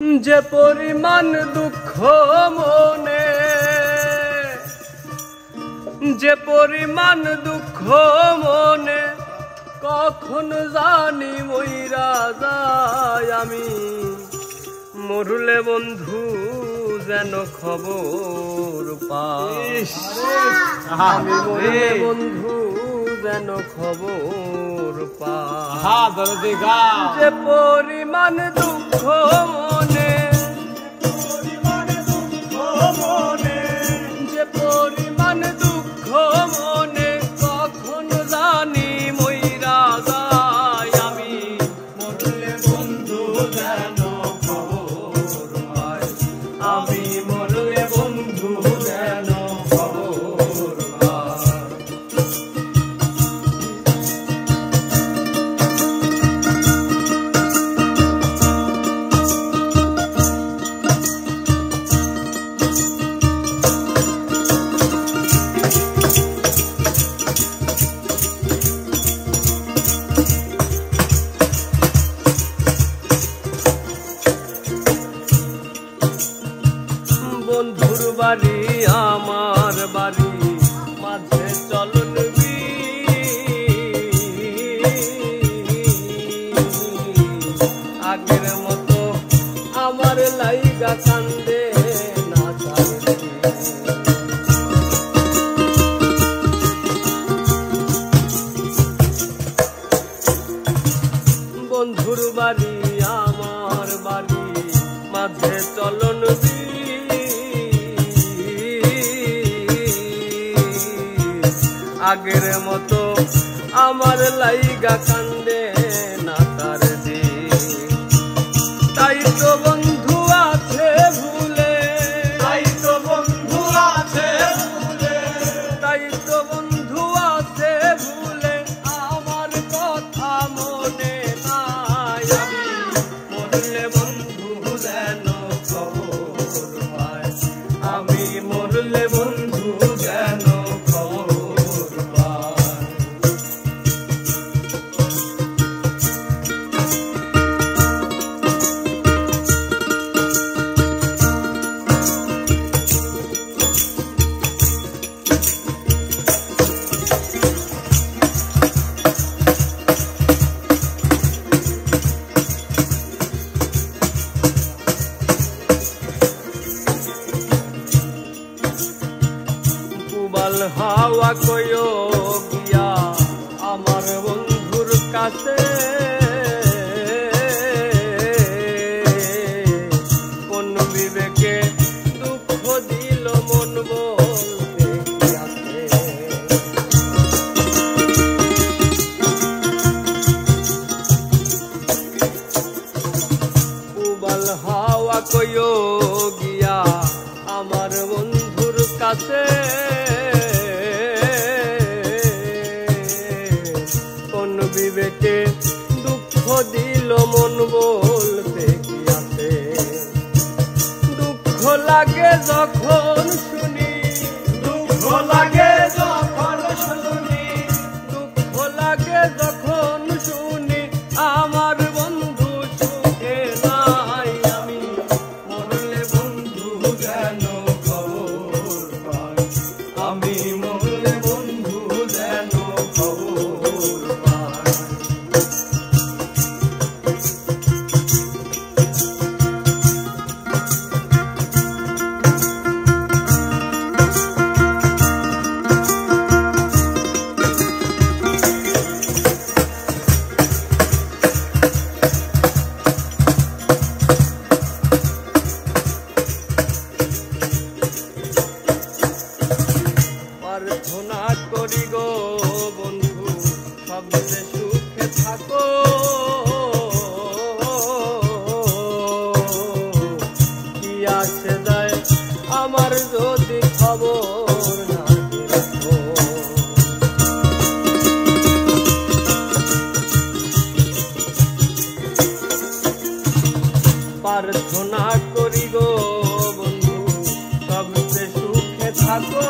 যে পরিমাণ দুঃখ মনে, যে পরিমাণ দুঃখ মনে, কখন জানি মইরা যায় আমি। মরলে বন্ধু যেন খবর পাই, আমি মরলে বন্ধু যেন খবর পাই। যে পরিমাণ দুঃখ মনে, যে পরিমাণ দুঃখ মনে, কখন জানি মইরা যায় আমি। মরলে বন্ধু যেন খবর পাই, আমি মরলে বন্ধু যেন খবর পাই। বন্ধুর বাড়ি আমার বাড়ি মাঝে চলন আগের মতো আমার লাইগা কান্দে না। বন্ধুর বাড়ি আমার বাড়ি মাঝে চলন আগের মতো আমার লাইগা কান্দে না তার দিন। তাই তো বন্ধু আছে ভুলে, তাই তো বন্ধু আছে ভুলে, তাই তো বন্ধু আছে ভুলে, আমার কথা মনে নাই। আমি মরলে বন্ধু যেন খবর পাই, আমি মরলে বন্ধু যেন খবর। হাওয়া কয়ো গিয়া আমার বন্ধুর কাছে, কোন বিবেকে দুঃখ দিল মন বলতে আছে। উবাল হাওয়া কয়ো গিয়া আমার বন্ধুর কাছে, বিবেকে দুঃখ দিল মন বলতে কি আছে। দুঃখ লাগে যখন শুনি, দুঃখ লাগে যখন শুনি, দুঃখ লাগে যখন শুনি, আমার বন্ধু সুখে নাই। আমি মরলে বন্ধু যেন খবর পাই, আমি মরলে বন্ধু যেন খবর পাই। প্রার্থনা করি গো বন্ধু সবচেয়ে সুখে থাকো, কি আছে যায় আমার যদি খবর না রাখো। প্রার্থনা করি গো বন্ধু সবচেয়ে সুখে থাকো।